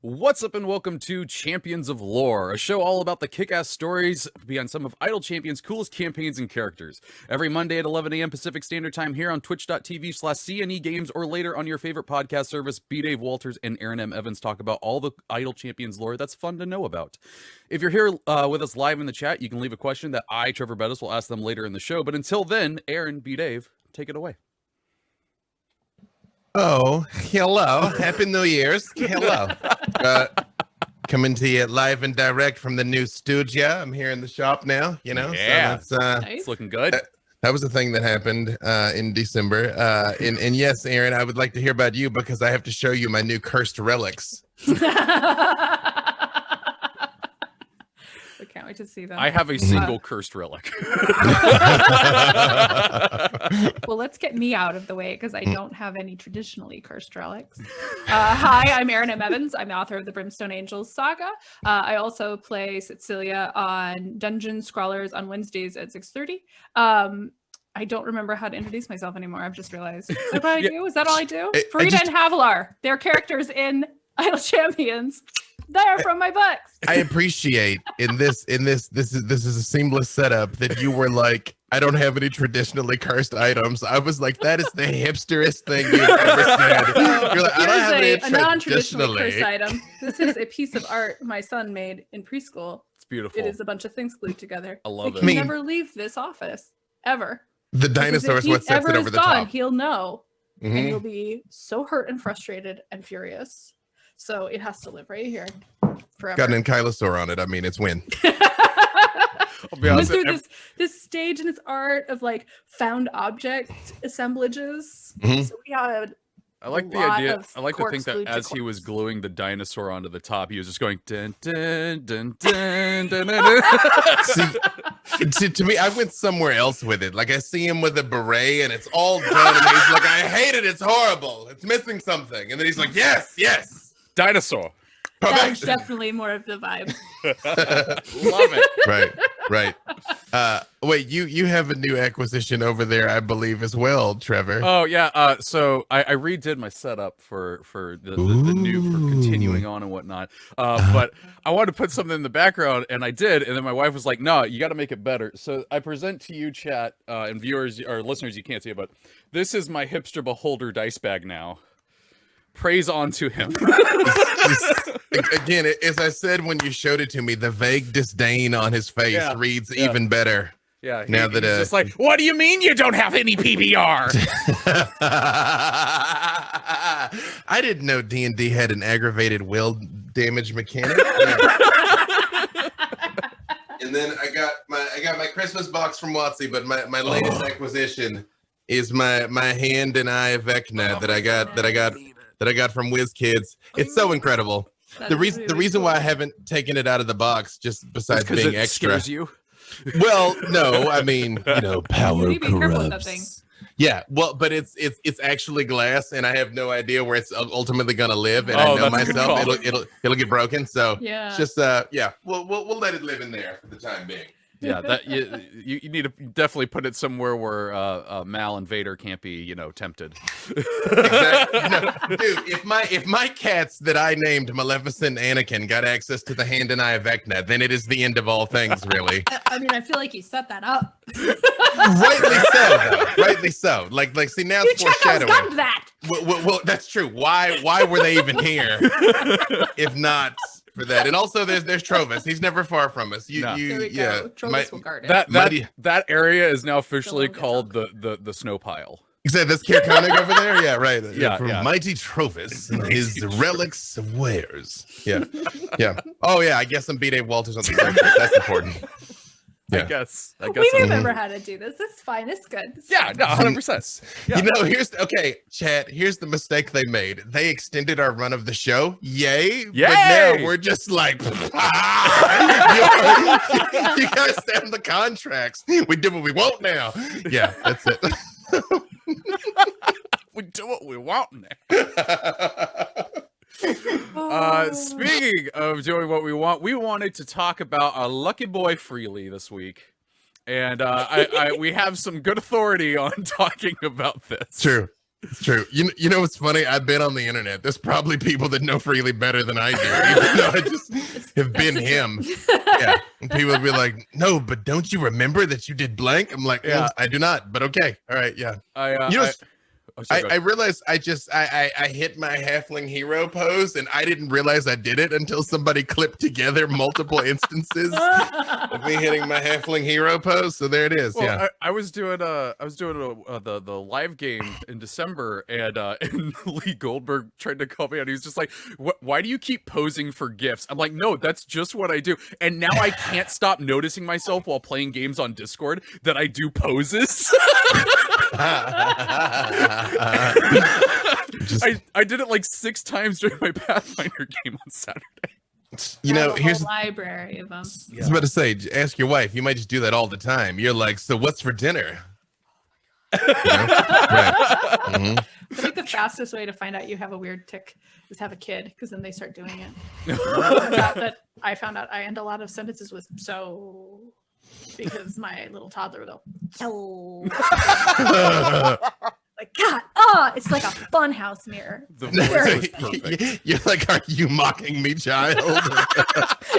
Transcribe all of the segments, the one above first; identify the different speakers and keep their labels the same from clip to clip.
Speaker 1: What's up and welcome to Champions of Lore, a show all about the kick-ass stories behind some of Idle Champions' coolest campaigns and characters. Every Monday at 11 a.m. Pacific Standard Time here on twitch.tv/CNE Games or later on your favorite podcast service, B. Dave Walters and Erin M. Evans talk about all the Idle Champions lore that's fun to know about. If you're here with us live in the chat, you can leave a question that I, Treavor Bettis, will ask them later in the show. But until then, Erin, B. Dave, take it away.
Speaker 2: Oh, hello. Happy New Year's. Hello. Coming to you live and direct from the new studio. I'm here in the shop now, you know.
Speaker 1: Yeah.
Speaker 2: So that's,
Speaker 1: Nice. It's looking good.
Speaker 2: That was a thing that happened in December. And yes, Erin, I would like to hear about you because I have to show you my new cursed relics.
Speaker 3: I can't wait to see them.
Speaker 1: I have a single cursed relic.
Speaker 3: Well, let's get me out of the way because I don't have any traditionally cursed relics. Hi, I'm Erin M. Evans. I'm the author of the Brimstone Angels saga. I also play Cecilia on Dungeon Scrawlers on Wednesdays at 6:30. I don't remember how to introduce myself anymore. I've just realized. Is that what I do? Is that all I do? Farida and Havilar. They're characters in Idle Champions. They're from my books.
Speaker 2: I appreciate this is a seamless setup that you were like, I don't have any traditionally cursed items. I was like, that is the hipsterest thing you've ever said. You're like, I don't have any
Speaker 3: a non-traditional cursed item. This is a piece of art my son made in preschool.
Speaker 1: It's beautiful.
Speaker 3: It is a bunch of things glued together.
Speaker 1: I love it.
Speaker 3: He can never leave this office ever.
Speaker 2: The dinosaur is what sets it over the top.
Speaker 3: He'll know, and he'll be so hurt and frustrated and furious. So it has to live right here forever.
Speaker 2: Got an ankylosaur on it. I mean, it's win.
Speaker 1: I'll be honest.
Speaker 3: Went through this stage in its art of like found object assemblages. So we had
Speaker 1: I like the idea. I like to think that as he was gluing the dinosaur onto the top, he was just going dun dun dun dun dun. dun.
Speaker 2: See, to me, I went somewhere else with it. Like I see him with a beret, and it's all done. And he's like, "I hate it. It's horrible. It's missing something." And then he's like, "Yes, yes,
Speaker 1: dinosaur."
Speaker 3: That's definitely more of the vibe.
Speaker 1: Love it.
Speaker 2: Right. Wait, you have a new acquisition over there, I believe, as well, Treavor.
Speaker 1: Oh yeah. So I redid my setup for the new for continuing on and whatnot. But I wanted to put something in the background, and I did. And then my wife was like, "No, you got to make it better." So I present to you, chat and viewers or listeners, you can't see it, but this is my hipster beholder dice bag now. Praise on to him.
Speaker 2: Again, as I said when you showed it to me, the vague disdain on his face reads even better.
Speaker 1: Yeah,
Speaker 2: now that
Speaker 1: he's just like, what do you mean you don't have any PBR?
Speaker 2: I didn't know D&D had an aggravated will damage mechanic. And then I got my Christmas box from WotC, but my latest acquisition is my hand and eye of Vecna that I got from WizKids. It's so incredible. The reason why I haven't taken it out of the box, just besides being
Speaker 1: it
Speaker 2: extra.
Speaker 1: Scares you?
Speaker 2: Well, no, I mean, power
Speaker 3: you
Speaker 2: corrupts. Yeah, well, but it's actually glass, and I have no idea where it's ultimately gonna live, and I know myself it'll get broken. So it's just we'll let it live in there for the time being.
Speaker 1: Yeah, that you need to definitely put it somewhere where Mal and Vader can't be, tempted.
Speaker 2: Exactly. No, dude, if my cats that I named Maleficent and Anakin got access to the hand and eye of Vecna, then it is the end of all things, really.
Speaker 3: I mean, I feel like you set that up.
Speaker 2: Rightly so, though. Rightly so. Like, see, now it's foreshadowing.
Speaker 3: Done that.
Speaker 2: Well, that's true. Why were they even here if not for that? And also, there's Trovis. He's never far from us.
Speaker 3: Trovis will guard it.
Speaker 1: That area is now officially called the snow pile.
Speaker 2: Exactly. That's Kirkonig over there. Yeah, right.
Speaker 1: Yeah,
Speaker 2: Mighty Trovis and his relics of wares. Yeah. Oh yeah. I guess some B. Dave Walters on the circuit. That's important.
Speaker 1: Yeah. I guess
Speaker 3: we remember how to do this. It's fine. It's good.
Speaker 1: Yeah, no, 100%. Yeah.
Speaker 2: Here's the mistake they made. They extended our run of the show. Yay!
Speaker 1: Yay!
Speaker 2: But now we're just like, you guys send the contracts. We do what we want now. Yeah, that's it.
Speaker 1: We do what we want now. Speaking of doing what we want, we wanted to talk about our lucky boy Freely this week, and we have some good authority on talking about this.
Speaker 2: True. It's true. You know what's funny? I've been on the internet. There's probably people that know Freely better than I do, even though I just have been him. Yeah. And people will be like, no, but don't you remember that you did blank? I'm like, yeah, I do not, but okay. All right. Yeah. I realized I hit my halfling hero pose, and I didn't realize I did it until somebody clipped together multiple instances of me hitting my halfling hero pose. So there it is.
Speaker 1: Well,
Speaker 2: yeah,
Speaker 1: I was doing the live game in December, and Lee Goldberg tried to call me out. He was just like, "Why do you keep posing for gifts?" I'm like, "No, that's just what I do." And now I can't stop noticing myself while playing games on Discord that I do poses. I did it like 6 times during my Pathfinder game on Saturday.
Speaker 2: You know, here's
Speaker 3: a library of them.
Speaker 2: I was about to say, ask your wife. You might just do that all the time. You're like, so what's for dinner? You know? Right.
Speaker 3: I think the fastest way to find out you have a weird tick is have a kid, because then they start doing it. I found out I end a lot of sentences with "so," because my little toddler will go "so." Like, God, it's like a funhouse mirror.
Speaker 1: The voice was perfect.
Speaker 2: You're like, are you mocking me, child?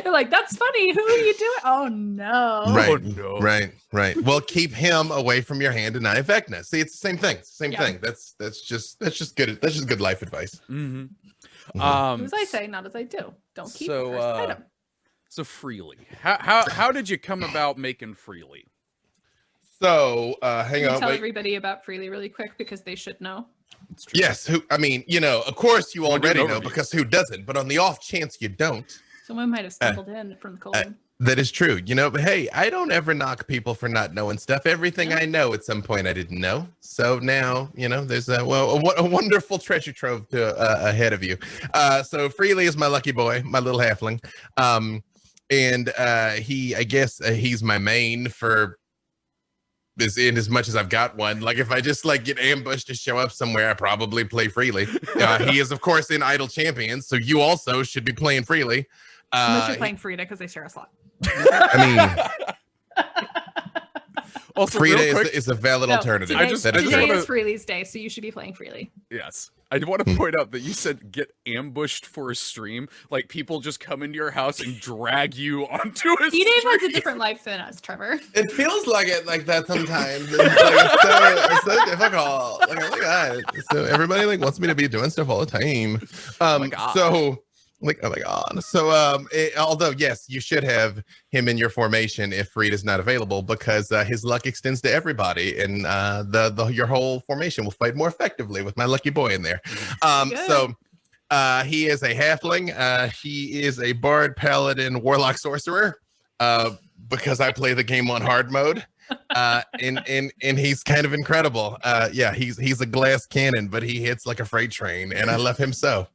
Speaker 3: You're like, that's funny. Who are you doing? Oh no.
Speaker 2: Right,
Speaker 1: Oh, no.
Speaker 2: right. Well, keep him away from your hand and eye of Vecna. See, it's the same thing. Same thing. That's just good. That's just good life advice.
Speaker 1: Mm-hmm.
Speaker 3: As I say, not as I do. Don't keep a cursed item.
Speaker 1: So Freely, how did you come about making Freely?
Speaker 2: So hang on.
Speaker 3: Tell
Speaker 2: wait.
Speaker 3: everybody about Freely really quick, because they should know.
Speaker 2: Yes. I mean, of course you already know,
Speaker 1: overview.
Speaker 2: because who doesn't? But on the off chance you don't,
Speaker 3: Someone might have stumbled in from the cold.
Speaker 2: that is true. But hey, I don't ever knock people for not knowing stuff. Everything I know at some point I didn't know. So now, there's a wonderful treasure trove ahead of you. So Freely is my lucky boy, my little halfling. And I guess he's my main for in as much as I've got one. Like, if I just get ambushed to show up somewhere, I probably play Freely. He is of course in Idle Champions, so you also should be playing Freely.
Speaker 3: Unless you're playing Frida, because they share a slot.
Speaker 2: I mean,
Speaker 1: Also,
Speaker 2: Frida is a valid alternative.
Speaker 3: Today is Freely's day, so you should be playing Freely.
Speaker 1: Yes. I want to point out that you said get ambushed for a stream. Like, people just come into your house and drag you onto a stream.
Speaker 3: Dave has a different life than us, Trevor.
Speaker 2: It feels like it like that sometimes. It's so difficult. Like, oh my God. So everybody wants me to be doing stuff all the time.
Speaker 1: Oh my God.
Speaker 2: So oh my God. So although yes, you should have him in your formation if Freed is not available, because his luck extends to everybody, and your whole formation will fight more effectively with my lucky boy in there. So he is a halfling. He is a bard, paladin, warlock, sorcerer. Because I play the game on hard mode. And he's kind of incredible. He's a glass cannon, but he hits like a freight train, and I love him so.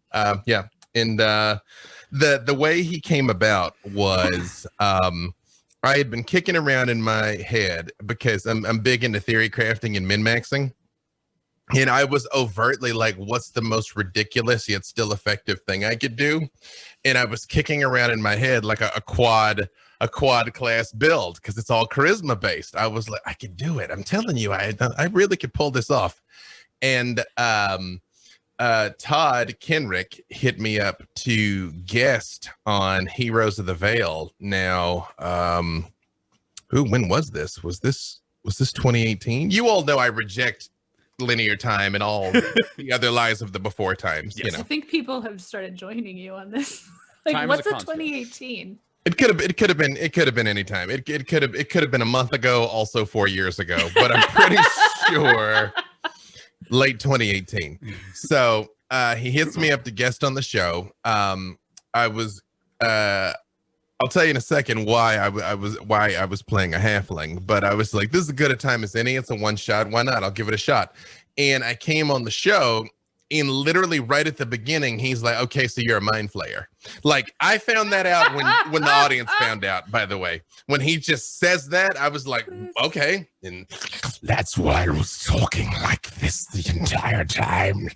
Speaker 2: And the way he came about was I had been kicking around in my head, because I'm big into theory crafting and min-maxing, and I was overtly like, what's the most ridiculous yet still effective thing I could do? And I was kicking around in my head like a quad class build, because it's all charisma based. I was like, I could do it. I'm telling you, I really could pull this off. And Todd Kenrick hit me up to guest on Heroes of the Veil. Now, when was this? Was this 2018? You all know I reject linear time and all the other lies of the before times.
Speaker 1: Yes.
Speaker 3: I think people have started joining you on this. Like,
Speaker 1: Time is
Speaker 3: what's
Speaker 1: a
Speaker 3: a
Speaker 1: concept.
Speaker 3: 2018?
Speaker 2: It could have been any time. It could have been a month ago, also 4 years ago, but I'm pretty sure late 2018. So he hits me up to guest on the show. I'll tell you in a second why I was playing a halfling, but I was like, this is as good a time as any. It's a one shot. Why not? I'll give it a shot. And I came on the show, and literally right at the beginning, he's like, okay, so you're a mind flayer. Like, I found that out when the audience found out, by the way. When he just says that, I was like, okay. And that's why I was talking like this the entire time.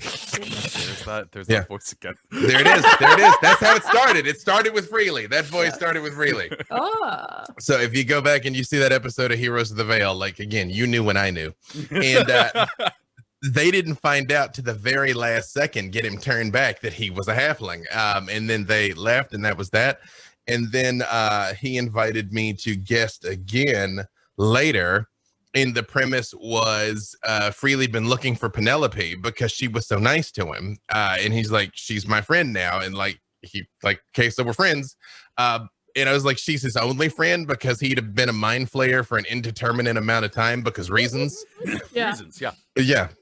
Speaker 1: There's that voice again.
Speaker 2: There it is. That's how it started. It started with Freely. That voice started with Freely.
Speaker 3: Oh.
Speaker 2: So if you go back and you see that episode of Heroes of the Veil, like, again, you knew when I knew. And they didn't find out to the very last second, get him turned back, that he was a halfling. And then they left, and that was that. And then he invited me to guest again later. And the premise was Freely been looking for Penelope because she was so nice to him. And he's like, she's my friend now. And like, he like, okay, so we're friends. And I was like, she's his only friend because he'd have been a mind flayer for an indeterminate amount of time because reasons.
Speaker 3: Yeah.
Speaker 1: Reasons, yeah.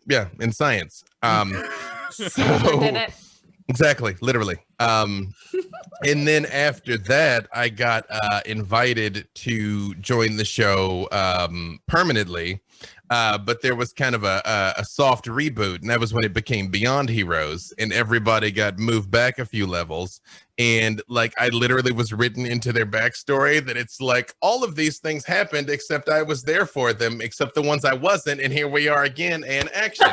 Speaker 2: Yeah, in science. So
Speaker 3: Did it.
Speaker 2: exactly, literally. And then after that, I got invited to join the show permanently. But there was kind of a soft reboot, and that was when it became Beyond Heroes, and everybody got moved back a few levels. And like, I literally was written into their backstory that it's like all of these things happened, except I was there for them, except the ones I wasn't. And here we are again, and action.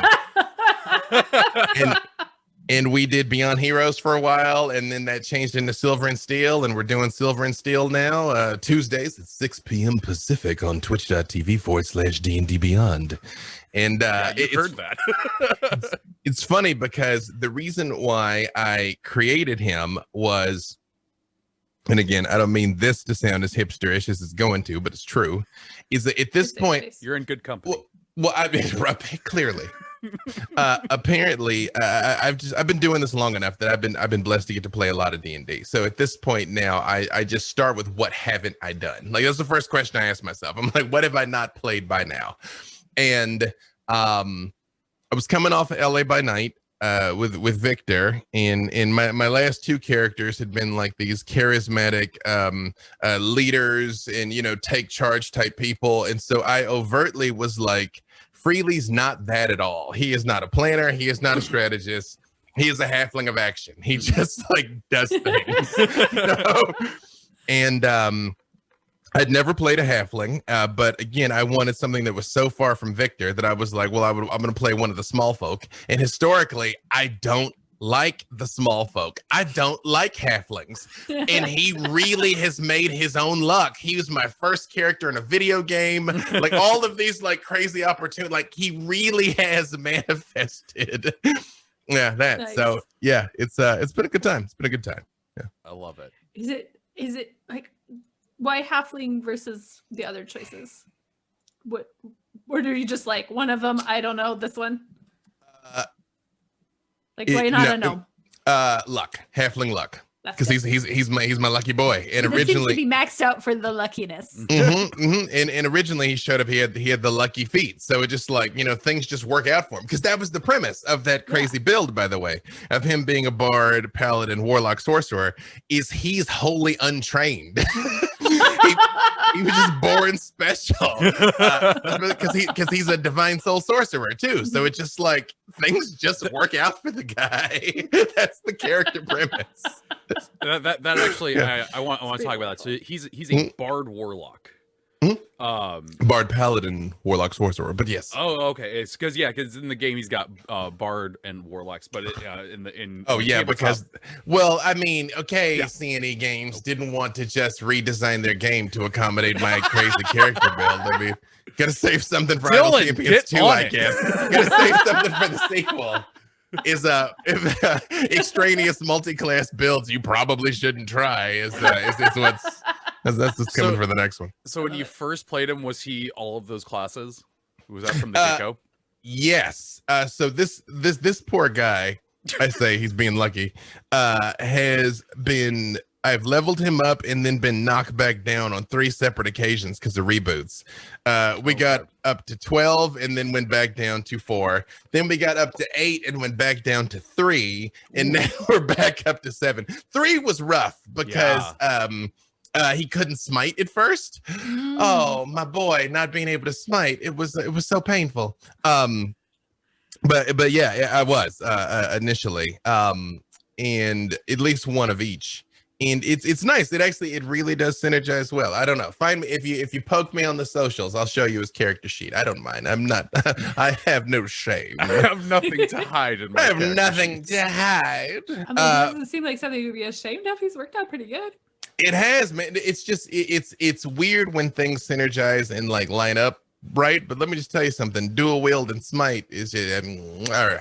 Speaker 2: And we did Beyond Heroes for a while, and then that changed into Silver and Steel, and we're doing Silver and Steel now, Tuesdays at 6 p.m. Pacific on twitch.tv/D&D Beyond. And
Speaker 1: You've heard that.
Speaker 2: it's funny because the reason why I created him was, and again, I don't mean this to sound as hipsterish as it's going to, but it's true, is that at this point,
Speaker 1: You're in good company.
Speaker 2: well, I mean, clearly. Apparently, I've been doing this long enough that I've been blessed to get to play a lot of D&D. So at this point now, I just start with what haven't I done? Like, that's the first question I ask myself. I'm like, what have I not played by now? And I was coming off of LA by Night with Victor, and my last two characters had been like these charismatic leaders and, you know, take charge type people. And so I overtly was like, Freely's not that at all. He is not a planner. He is not a strategist. He is a halfling of action. He just like does things. You know? And I'd never played a halfling, but again, I wanted something that was so far from Victor that I was like, well, I'm going to play one of the small folk. And historically, I don't like the small folk. I don't like halflings. And he really has made his own luck. He was my first character in a video game. Like, all of these like crazy opportunities, like he really has manifested. Yeah, that. Nice. So yeah, it's been a good time. It's been a good time. Yeah.
Speaker 1: I love it.
Speaker 3: Is it like, why halfling versus the other choices? What, or are you just like one of them? I don't know, this one. Like, why not a gnome?
Speaker 2: Luck, halfling luck, because he's my lucky boy. And
Speaker 3: it
Speaker 2: originally
Speaker 3: seems to be maxed out for the luckiness.
Speaker 2: And originally he showed up. He had the lucky feet, so it just like, you know, things just work out for him, because that was the premise of that crazy build, by the way, of him being a bard, paladin, warlock, sorcerer. Is he's wholly untrained. He was just born special because he's a divine soul sorcerer too. So it's just like things just work out for the guy. That's the character premise.
Speaker 1: That actually, yeah. I want to talk about that. So he's a bard warlock.
Speaker 2: Bard paladin warlock sorcerer, but yes.
Speaker 1: Oh, okay. It's because in the game he's got bard and warlocks, but
Speaker 2: because well, I mean, CNE Games didn't want to just redesign their game to accommodate my crazy character build. I mean, gotta save something for Idle Champions 2, I guess. Gotta save something for the sequel. Is extraneous multi-class builds you probably shouldn't try is that's what's coming for the next one.
Speaker 1: So when you first played him, was he all of those classes? Was that from the get-go?
Speaker 2: Yes. So this poor guy, I say he's being lucky, I've leveled him up and then been knocked back down on 3 separate occasions because of reboots. We got up to 12 and then went back down to 4. Then we got up to 8 and went back down to 3. And now we're back up to 7. 3 was rough because he couldn't smite at first. Oh, my boy, not being able to smite. It was so painful. But yeah, I was initially. And at least one of each. And it's nice. It really does synergize well. I don't know. Find me if you poke me on the socials, I'll show you his character sheet. I don't mind. I'm not. I have no shame.
Speaker 1: I have nothing to hide in my.
Speaker 2: I have nothing to hide.
Speaker 3: I mean, it doesn't seem like something to be ashamed of. He's worked out pretty good.
Speaker 2: It has, man. It's just it's weird when things synergize and like line up right? But let me just tell you something. Dual wield and smite is all right.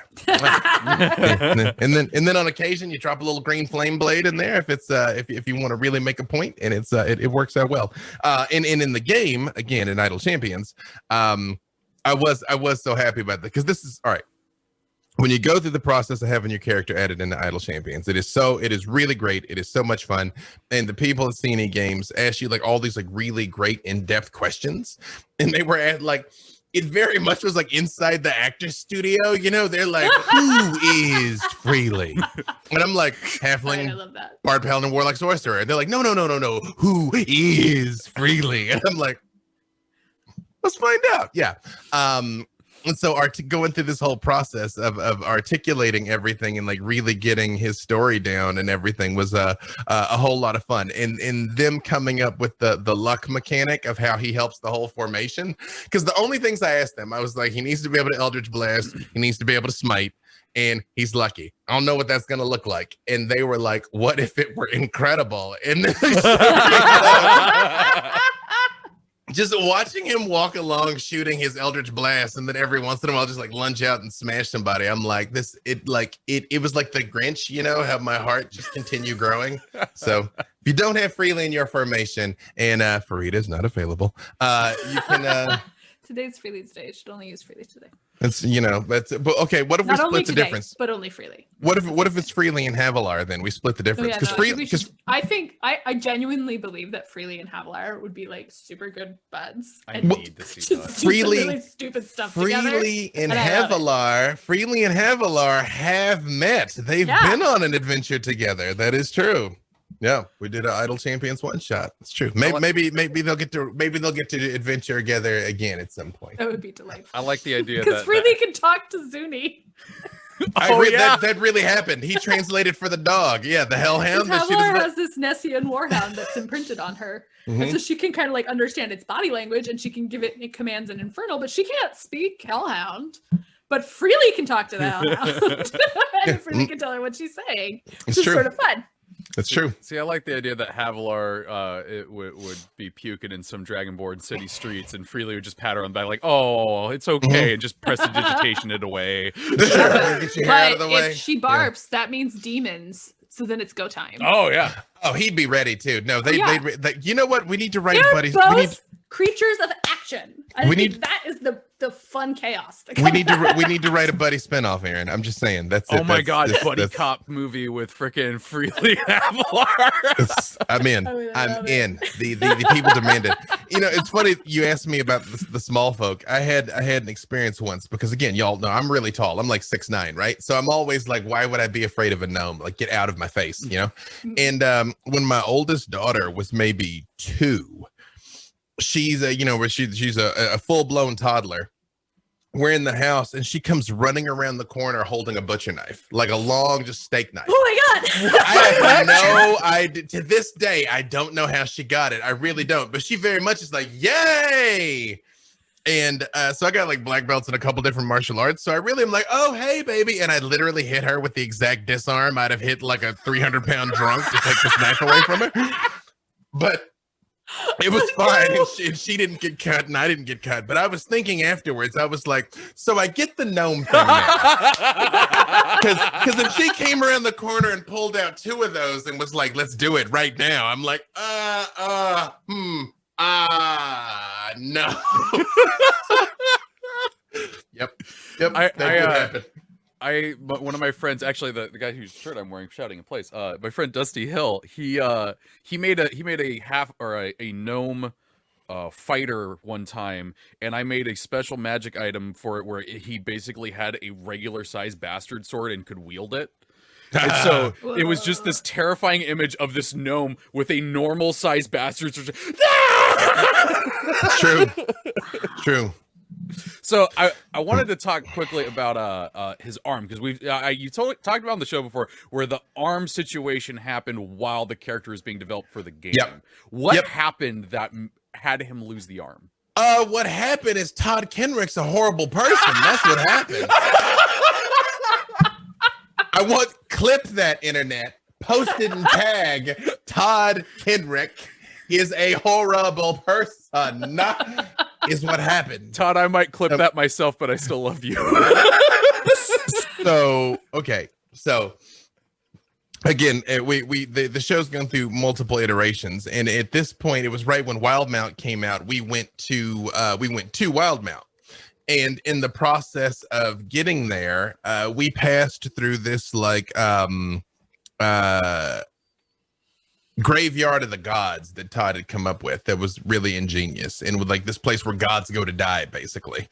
Speaker 2: and then on occasion you drop a little green flame blade in there if it's if you want to really make a point, and it works out well. And in the game again in Idle Champions, I was so happy about that because this is all right. When you go through the process of having your character added into Idle Champions, it is really great. It is so much fun. And the people at CNE Games ask you like all these like really great in-depth questions. And they were at like, it very much was like inside the actor's studio, you know, they're like, who is Freely? And I'm like, halfling,
Speaker 3: I love that.
Speaker 2: bard, paladin, warlock, sorcerer. And they're like, no, who is Freely? And I'm like, let's find out. Yeah. And so going through this whole process of articulating everything and like really getting his story down and everything was a whole lot of fun. And them coming up with the luck mechanic of how he helps the whole formation. Because the only things I asked them, I was like, he needs to be able to Eldritch Blast, he needs to be able to smite, and he's lucky. I don't know what that's gonna look like. And they were like, what if it were incredible? And then just watching him walk along shooting his Eldritch Blast, and then every once in a while just like lunge out and smash somebody. I'm like, it was like the Grinch, you know, have my heart just continue growing. So if you don't have Freely in your formation, and Farita's not available, you can
Speaker 3: Today's Freely's day. You should only use Freely today.
Speaker 2: It's, you know, but okay, what if we
Speaker 3: Not only
Speaker 2: split the
Speaker 3: today,
Speaker 2: difference?
Speaker 3: but only Freely.
Speaker 2: What if it's Freely and Havilar, then we split the difference? Because
Speaker 3: I genuinely believe that Freely and Havilar would be like super good buds.
Speaker 1: I need to see that.
Speaker 2: Freely,
Speaker 3: really stupid stuff together.
Speaker 2: Freely and Havilar have met. They've been on an adventure together. That is true. Yeah, we did an Idle Champions one shot. It's true. Maybe they'll get to adventure together again at some point.
Speaker 3: That would be delightful.
Speaker 1: I like the idea
Speaker 3: because Freely can talk to Zuni.
Speaker 2: That really happened. He translated for the dog. Yeah, the hellhound.
Speaker 3: Havilar has this Nessian warhound that's imprinted on her, and so she can kind of like understand its body language, and she can give it commands in Infernal, but she can't speak hellhound. But Freely can talk to the hellhound, and Freely can tell her what she's saying. It's true. Sort of fun.
Speaker 2: That's true.
Speaker 1: See, I like the idea that Havilar would be puking in some Dragonborn city streets, and Freely would just pat her on the back like, "Oh, it's okay," and just prestidigitation it away.
Speaker 2: Get your hair out of the way.
Speaker 3: If she barfs, that means demons. So then it's go time.
Speaker 1: Oh yeah.
Speaker 2: Oh, he'd be ready too. No, they you know what? We need to write
Speaker 3: They're
Speaker 2: buddies.
Speaker 3: Both creatures of action. I think that is the fun chaos.
Speaker 2: We need to write a buddy spinoff, Erin. I'm just saying. That's it.
Speaker 1: Oh my god, buddy cop movie with frickin' Freely Havilar.
Speaker 2: I'm in. I'm in. The people demand it. You know, it's funny you asked me about the small folk. I had an experience once because again, y'all know I'm really tall. I'm like 6'9", right? So I'm always like, why would I be afraid of a gnome? Like, get out of my face, you know? And when my oldest daughter was maybe 2, she's a full-bloon toddler. We're in the house and she comes running around the corner holding a butcher knife, like a long just steak knife.
Speaker 3: Oh my god.
Speaker 2: I have to this day I don't know how she got it. I really don't, but she very much is like, yay. And so I got like black belts in a couple different martial arts, so I really am like, oh hey baby, and I literally hit her with the exact disarm I'd have hit like a 300-pound drunk to take this knife away from her. But it was fine, and she didn't get cut, and I didn't get cut. But I was thinking afterwards, I was like, so I get the gnome thing now. Because if she came around the corner and pulled out 2 of those and was like, let's do it right now, I'm like, no. Yep, that would happen.
Speaker 1: But one of my friends, actually the guy whose shirt I'm wearing, shouting in place, my friend Dusty Hill, he made a half or a gnome fighter one time, and I made a special magic item for it where he basically had a regular sized bastard sword and could wield it. And so it was just this terrifying image of this gnome with a normal sized bastard sword.
Speaker 2: True.
Speaker 1: So I wanted to talk quickly about his arm, because you talked about on the show before where the arm situation happened while the character is being developed for the game. What happened that had him lose the arm?
Speaker 2: What happened is Todd Kenrick's a horrible person. That's what happened. I want clip that internet, post it and tag Todd Kenrick. He is a horrible person. is what happened.
Speaker 1: Todd, I might clip that myself, but I still love you.
Speaker 2: So okay, so again, the show's gone through multiple iterations, and at this point, it was right when Wildmount came out. We went to Wildmount, and in the process of getting there, we passed through this like graveyard of the gods that Todd had come up with that was really ingenious and with like this place where gods go to die, basically.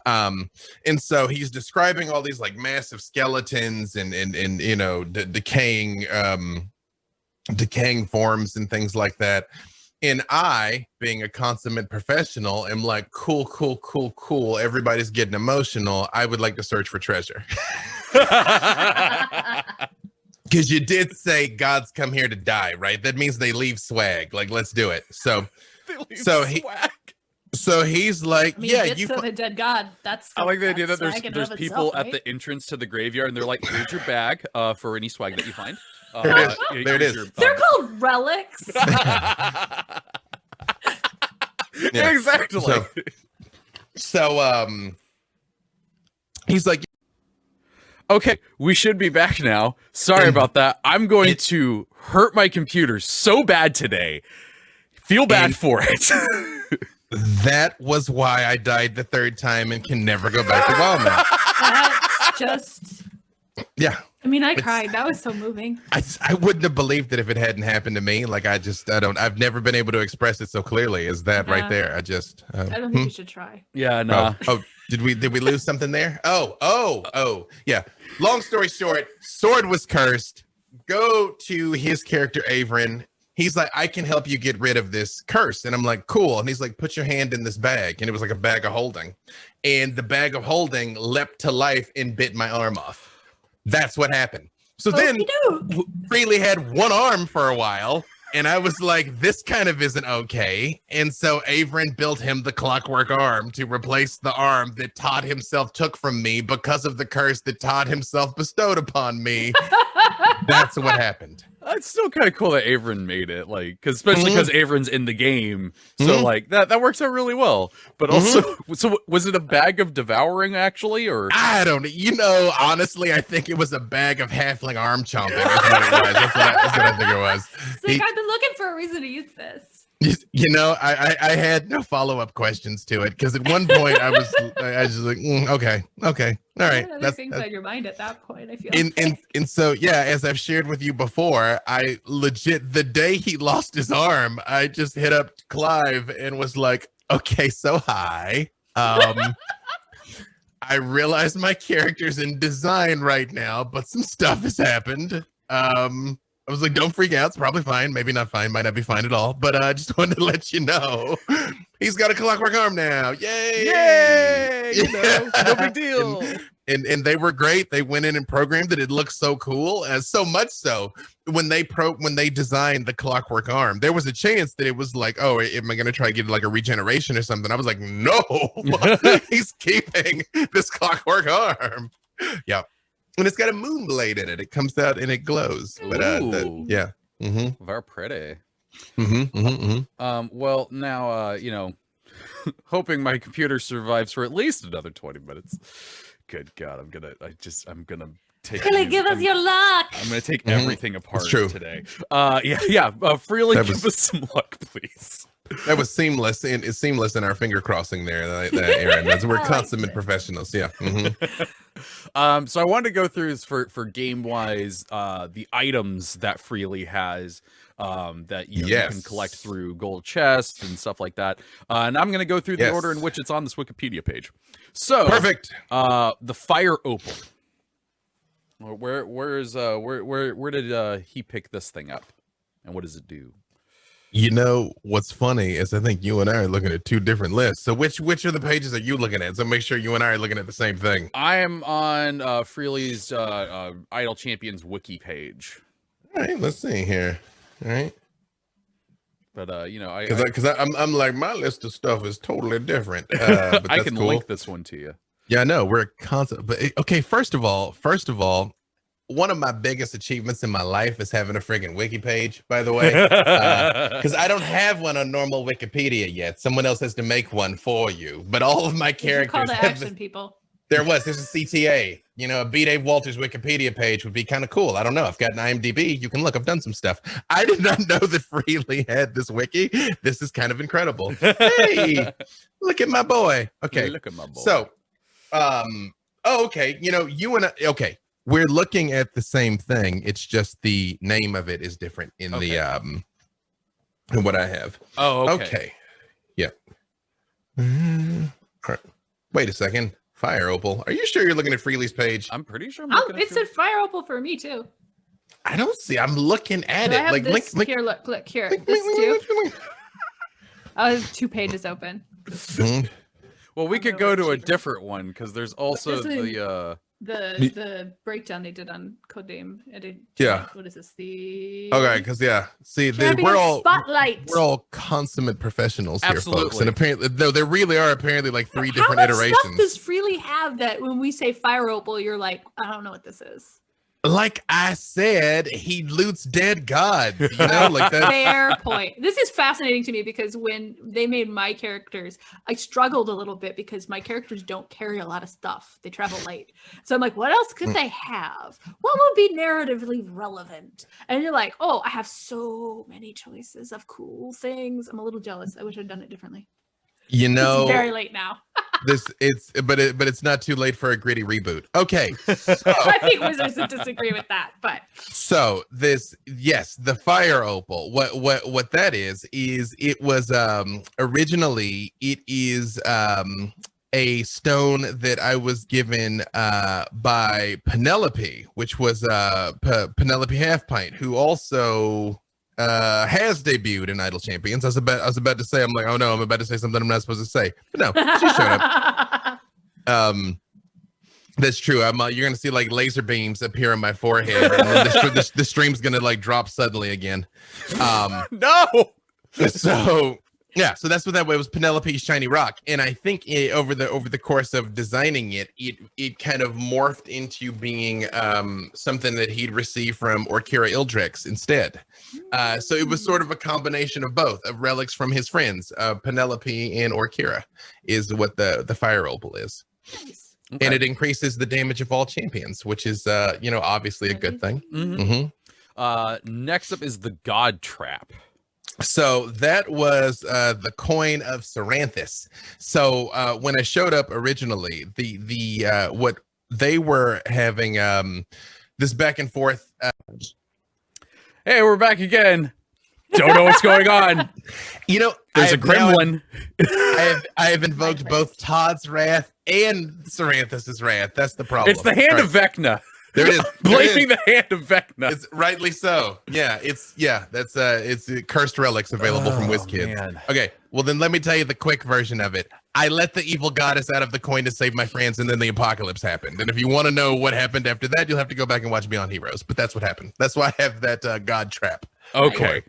Speaker 2: And so he's describing all these like massive skeletons and you know, decaying forms and things like that. And I, being a consummate professional, am like, cool. Everybody's getting emotional. I would like to search for treasure. Because you did say gods come here to die, right? That means they leave swag. Like, let's do it. So he's like,
Speaker 3: I mean,
Speaker 2: yeah,
Speaker 3: bits of a dead god.
Speaker 1: I like the idea that
Speaker 3: swag in
Speaker 1: there's
Speaker 3: and of
Speaker 1: people
Speaker 3: itself,
Speaker 1: at the
Speaker 3: right?
Speaker 1: entrance to the graveyard, and they're like, here's your bag for any swag that you find.
Speaker 2: There it is.
Speaker 3: They're called relics.
Speaker 1: Yeah. Exactly.
Speaker 2: So he's like,
Speaker 1: okay, we should be back now. Sorry about that. I'm going to hurt my computer so bad today. Feel bad for it.
Speaker 2: that was why I died the third time and can never go back to Wildmount.
Speaker 3: That's just.
Speaker 2: Yeah.
Speaker 3: I mean, I cried. That was so moving.
Speaker 2: I wouldn't have believed it if it hadn't happened to me. Like I've never been able to express it so clearly as that right there. I
Speaker 3: don't think you should try.
Speaker 1: Yeah, no.
Speaker 2: Oh, did we lose something there? Oh, yeah. Long story short, Sword was cursed. Go to his character Erin. He's like, I can help you get rid of this curse. And I'm like, cool. And he's like, put your hand in this bag. And it was like a bag of holding. And the bag of holding leapt to life and bit my arm off. That's what happened. So then Freely had one arm for a while. And I was like, this kind of isn't okay. And so Erin built him the clockwork arm to replace the arm that Todd himself took from me because of the curse that Todd himself bestowed upon me. That's what happened.
Speaker 1: It's still kind of cool that Erin made it, like, especially because Erin's in the game, so like that works out really well. But also, so was it a bag of devouring actually, or
Speaker 2: I don't, honestly, I think it was a bag of halfling arm chomping. That's what it was. That's what I think it was.
Speaker 3: It's like, I've been looking for a reason to use this.
Speaker 2: I had no follow-up questions to it because at one point I was just like, okay, all right.
Speaker 3: Other things on your mind at that point, I feel.
Speaker 2: And so yeah, as I've shared with you before, I legit the day he lost his arm, I just hit up Clive and was like, okay, so hi. I realize my character's in design right now, but some stuff has happened. I was like, don't freak out. It's probably fine. Maybe not fine. Might not be fine at all. But I just wanted to let you know. He's got a clockwork arm now. Yay!
Speaker 1: Yay! No big deal.
Speaker 2: And they were great. They went in and programmed it. It looked so cool. So much so when they designed the clockwork arm, there was a chance that it was like, oh, am I going to try to get like a regeneration or something? I was like, no, he's keeping this clockwork arm. Yeah. And it's got a moon blade in it. It comes out and it glows. But yeah. Mm-hmm.
Speaker 1: Very pretty.
Speaker 2: Mm-hmm.
Speaker 1: Well, now, hoping my computer survives for at least another 20 minutes. Good God, I'm gonna take.
Speaker 3: Really, give us your luck.
Speaker 1: I'm gonna take everything apart today. Freely give us some luck, please.
Speaker 2: That was seamless, and it's seamless in our finger crossing there, Erin. We're consummate professionals. Yeah. Mm-hmm.
Speaker 1: So I wanted to go through this for game wise, the items that Freely has, that you can collect through gold chests and stuff like that. And I'm going to go through the order in which it's on this Wikipedia page. So
Speaker 2: perfect.
Speaker 1: The Fire Opal. Where did he pick this thing up, and what does it do?
Speaker 2: What's funny is I think you and I are looking at two different lists. So which of the pages are you looking at? So make sure you and I are looking at the same thing.
Speaker 1: I am on Freely's Idle Champions wiki page.
Speaker 2: All right, let's see here. All right.
Speaker 1: But
Speaker 2: because I'm like, my list of stuff is totally different. But
Speaker 1: I can link this one to you.
Speaker 2: Yeah, I know we're constant. But okay, first of all, one of my biggest achievements in my life is having a friggin' wiki page, by the way, because I don't have one on normal Wikipedia yet. Someone else has to make one for you. But all of my characters
Speaker 3: Call to
Speaker 2: have
Speaker 3: action, people.
Speaker 2: there's a CTA. You know, a B. Dave Walters Wikipedia page would be kind of cool. I don't know. I've got an IMDb. You can look. I've done some stuff. I did not know that Freely had this wiki. This is kind of incredible. Hey, look at my boy. Okay.
Speaker 1: Look at my boy.
Speaker 2: So, okay. You know, okay. We're looking at the same thing. It's just the name of it is different in the in what I have.
Speaker 1: Oh,
Speaker 2: okay. Yeah. All right. Wait a second. Fire Opal. Are you sure you're looking at Freely's page?
Speaker 1: I'm pretty sure I'm looking at
Speaker 3: It said Fire Opal for me too.
Speaker 2: I don't see. I'm looking at
Speaker 3: Do I
Speaker 2: it.
Speaker 3: have
Speaker 2: Like
Speaker 3: this?
Speaker 2: link.
Speaker 3: Here, look here.
Speaker 2: Link,
Speaker 3: This
Speaker 2: link,
Speaker 3: too.
Speaker 2: link, link, link.
Speaker 3: I have 2 pages open.
Speaker 2: Mhm.
Speaker 1: Well, we could go to a different one because there's also
Speaker 3: This
Speaker 1: the
Speaker 3: The breakdown they did on Codename Entertainment.
Speaker 2: Yeah.
Speaker 3: What is this? The
Speaker 2: Okay, because see,
Speaker 3: Champion Spotlight.
Speaker 2: we're all consummate professionals here, folks,
Speaker 1: Absolutely.
Speaker 2: and apparently, though there really are apparently like 3
Speaker 3: How
Speaker 2: different
Speaker 3: much
Speaker 2: iterations.
Speaker 3: stuff does Freely have that when we say Fire Opal, you're like, I don't know what this is.
Speaker 2: Like I said, he loots dead gods. You know, like that.
Speaker 3: Fair point. This is fascinating to me because when they made my characters, I struggled a little bit because my characters don't carry a lot of stuff. They travel light. So I'm like, what else could they have? What would be narratively relevant? And you're like, oh, I have so many choices of cool things. I'm a little jealous. I wish I'd done it differently.
Speaker 2: You know,
Speaker 3: It's very late now.
Speaker 2: but it's not too late for a gritty reboot. Okay,
Speaker 3: I think Wizards would disagree with that, but
Speaker 2: so the Fire Opal. What that is it was originally it is a stone that I was given by Penelope, which was Penelope Halfpint, who also has debuted in Idle Champions. I was about to say, I'm like, oh no, I'm about to say something I'm not supposed to say. But no, she showed up. That's true. You're gonna see like laser beams appear on my forehead, and then the stream's gonna like drop suddenly again.
Speaker 1: no.
Speaker 2: So yeah, so that's what that was. Penelope's shiny rock, and I think over the course of designing it kind of morphed into being something that he'd received from Orkira Ildrex instead. So it was sort of a combination of both, of relics from his friends, Penelope and Orkira, is what the Fire Opal is.
Speaker 3: nice.
Speaker 1: Okay.
Speaker 2: And it increases the damage of all champions, which is obviously a good thing.
Speaker 1: Mm-hmm. Next up is the God Trap.
Speaker 2: So that was the coin of Saranthus. So when I showed up originally, the what they were having this back and forth.
Speaker 1: Hey, we're back again. Don't know what's going on.
Speaker 2: You know,
Speaker 1: There's a gremlin.
Speaker 2: I have invoked both Todd's wrath and Saranthus's wrath. That's the problem.
Speaker 1: It's the hand of Vecna.
Speaker 2: There it is.
Speaker 1: Blaming the hand of Vecna.
Speaker 2: It's rightly so. Yeah, it's cursed relics available from WizKids.
Speaker 1: Man.
Speaker 2: Okay, well then let me tell you the quick version of it. I let the evil goddess out of the coin to save my friends, and then the apocalypse happened. And if you want to know what happened after that, you'll have to go back and watch Beyond Heroes. But that's what happened. That's why I have that God trap.
Speaker 1: Okay.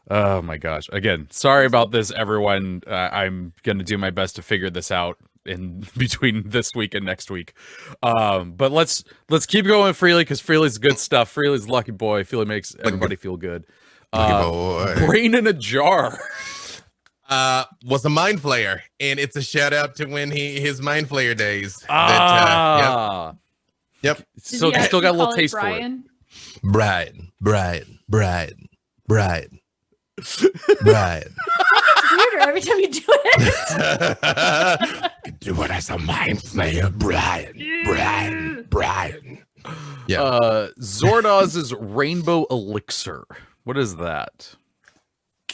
Speaker 1: Oh my gosh. Again, sorry about this, everyone. I'm gonna do my best to figure this out in between this week and next week. But let's keep going Freely, because Freely's good stuff. Freely's lucky boy. Freely makes everybody feel good.
Speaker 2: Lucky boy.
Speaker 1: Brain in a jar.
Speaker 2: Was a mind flayer, and it's a shout out to when his mind flayer days. Yep.
Speaker 1: So
Speaker 3: Did you
Speaker 1: still got a little
Speaker 3: call it
Speaker 1: taste for it.
Speaker 3: Brian?
Speaker 2: Brian.
Speaker 3: It's weirder every time you do it.
Speaker 2: Do it as a mind flayer, Brian. Yeah.
Speaker 1: Zordoz's Rainbow Elixir. What is that?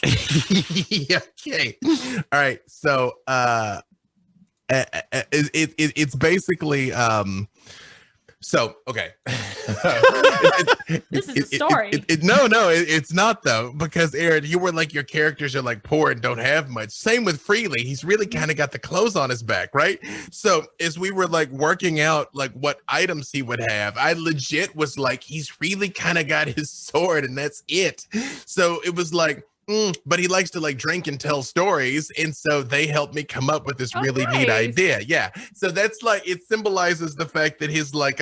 Speaker 2: Okay. All right. So it's basically so okay.
Speaker 3: This is a story.
Speaker 2: No, it's not though, because Erin, you were like, your characters are like poor and don't have much. Same with Freely. He's really kind of got the clothes on his back, right? So as we were like working out like what items he would have, I legit was like, he's really kind of got his sword and that's it. So it was like, but he likes to like drink and tell stories. And so they helped me come up with this really neat
Speaker 3: nice.
Speaker 2: idea. Yeah. So that's like, it symbolizes the fact that his like,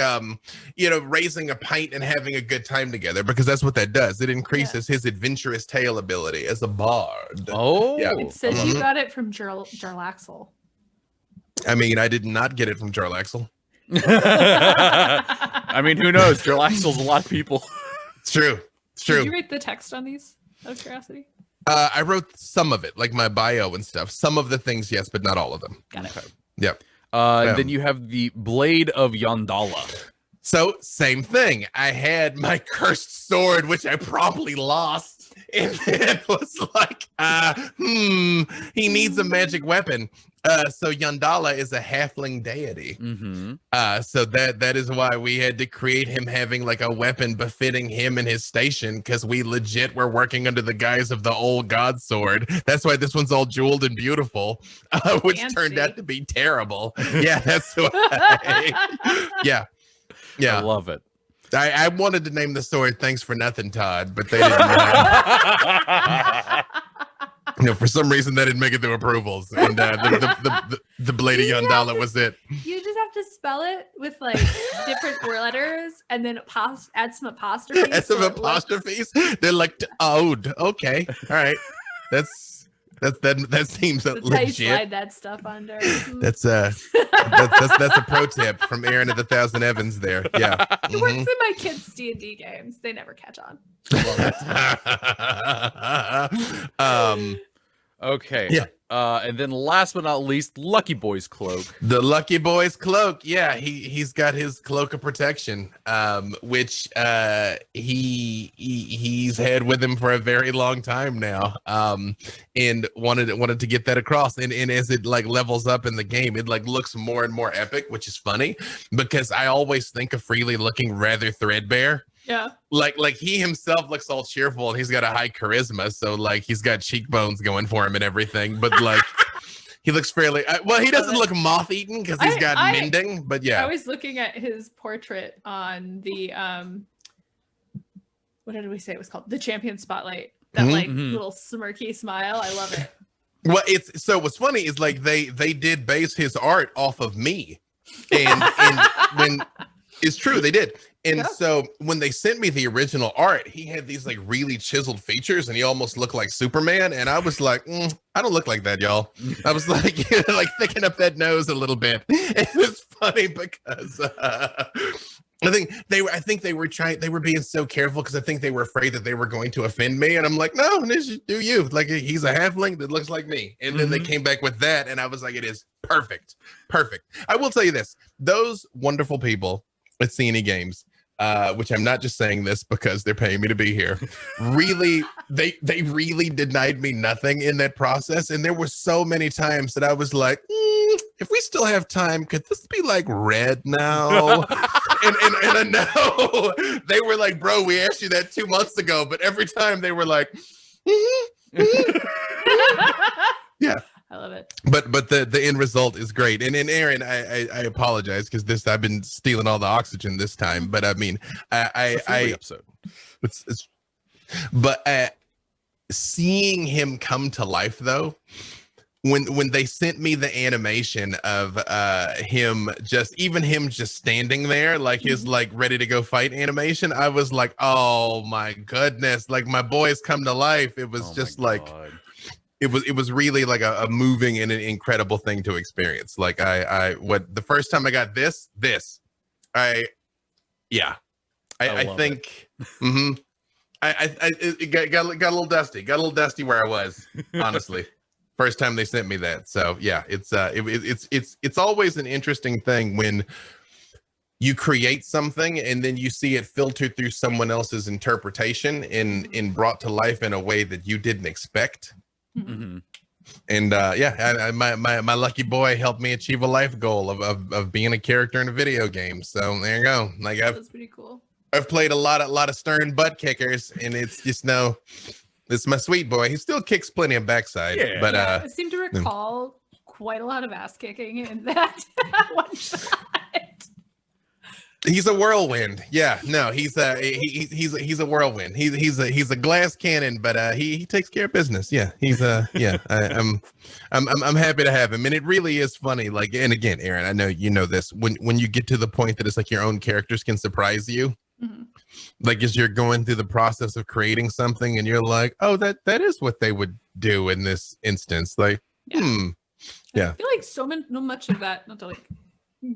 Speaker 2: raising a pint and having a good time together, because that's what that does. It increases his adventurous tale ability as a bard.
Speaker 1: Oh,
Speaker 2: Yeah.
Speaker 3: It says you got it from Jarlaxle.
Speaker 2: I mean, I did not get it from Jarlaxle.
Speaker 1: I mean, who knows? Jarlaxle's a lot of people.
Speaker 2: It's true. It's true.
Speaker 3: Did you write the text on these out of curiosity?
Speaker 2: I wrote some of it, like my bio and stuff. Some of the things, yes, but not all of them.
Speaker 3: Got it.
Speaker 2: Yep.
Speaker 1: Then you have the Blade of Yandala.
Speaker 2: So, same thing. I had my cursed sword, which I promptly lost. And then was like, he needs a magic weapon. So Yandala is a halfling deity. So that is why we had to create him having like a weapon befitting him and his station, because we legit were working under the guise of the old god sword. That's why this one's all jeweled and beautiful, which turned out to be terrible. Yeah, that's why. Yeah.
Speaker 1: I love it.
Speaker 2: I wanted to name the sword Thanks for Nothing, Todd, but they didn't. For some reason that didn't make it through approvals, and the Blade of Yandala was it.
Speaker 3: You just have to spell it with like different letters, and then add some apostrophes.
Speaker 2: Add some apostrophes. They're like, okay, all right. That seems
Speaker 3: That's how you
Speaker 2: legit.
Speaker 3: slide that stuff under.
Speaker 2: That's a pro tip from Erin of the Thousand Evans there. Yeah.
Speaker 3: It works in my kids' D&D games. They never catch on.
Speaker 1: Okay.
Speaker 2: Yeah.
Speaker 1: And then last but not least, Lucky Boy's cloak.
Speaker 2: The Lucky Boy's cloak. Yeah, he's got his cloak of protection, which he's had with him for a very long time now. And wanted to get that across. And as it like levels up in the game, it like looks more and more epic, which is funny because I always think of Freely looking rather threadbare.
Speaker 3: Yeah.
Speaker 2: Like he himself looks all cheerful and he's got a high charisma. So like he's got cheekbones going for him and everything. But like he looks fairly he doesn't look moth-eaten because he's got mending. But yeah.
Speaker 3: I was looking at his portrait on the what did we say it was called? The Champion Spotlight. That like little smirky smile. I love it.
Speaker 2: Well, what's funny is like they did base his art off of me. And when it's true, they did. And so when they sent me the original art, he had these like really chiseled features and he almost looked like Superman. And I was like, I don't look like that, y'all. I was like, like thicken up that nose a little bit. It was funny because I think they were being so careful because I think they were afraid that they were going to offend me. And I'm like, no, just do you. Like he's a halfling that looks like me. And then they came back with that. And I was like, it is perfect. Perfect. I will tell you this. Those wonderful people at C&E Games, which I'm not just saying this because they're paying me to be here. Really, they really denied me nothing in that process. And there were so many times that I was like, if we still have time, could this be like red now? and I know they were like, bro, we asked you that 2 months ago. But every time they were like, yeah.
Speaker 3: I love it.
Speaker 2: But the end result is great. And Erin, I apologize because I've been stealing all the oxygen this time. But I mean,
Speaker 1: episode.
Speaker 2: But seeing him come to life though, when they sent me the animation of him just standing there, like his like ready to go fight animation, I was like, oh my goodness, like my boy's come to life. It was just like. It was really like a moving and an incredible thing to experience. Like the first time I got this, I think it got a little dusty where I was, honestly. First time they sent me that. So yeah, it's always an interesting thing when you create something and then you see it filtered through someone else's interpretation and brought to life in a way that you didn't expect. And my lucky boy helped me achieve a life goal of being a character in a video game. So there you go. Like
Speaker 3: that's pretty cool.
Speaker 2: I've played a lot of stern butt kickers, and it's just it's my sweet boy. He still kicks plenty of backside.
Speaker 1: Yeah.
Speaker 2: But
Speaker 3: I seem to recall quite a lot of ass kicking in that one shot.
Speaker 2: He's a whirlwind. Yeah, no, he's a whirlwind. He's a glass cannon, but he takes care of business. Yeah, I'm happy to have him, and it really is funny. Like, and again, Erin, I know you know this. When you get to the point that it's like your own characters can surprise you, like as you're going through the process of creating something, and you're like, oh, that is what they would do in this instance. Like, yeah.
Speaker 3: I feel like so much of that, not to like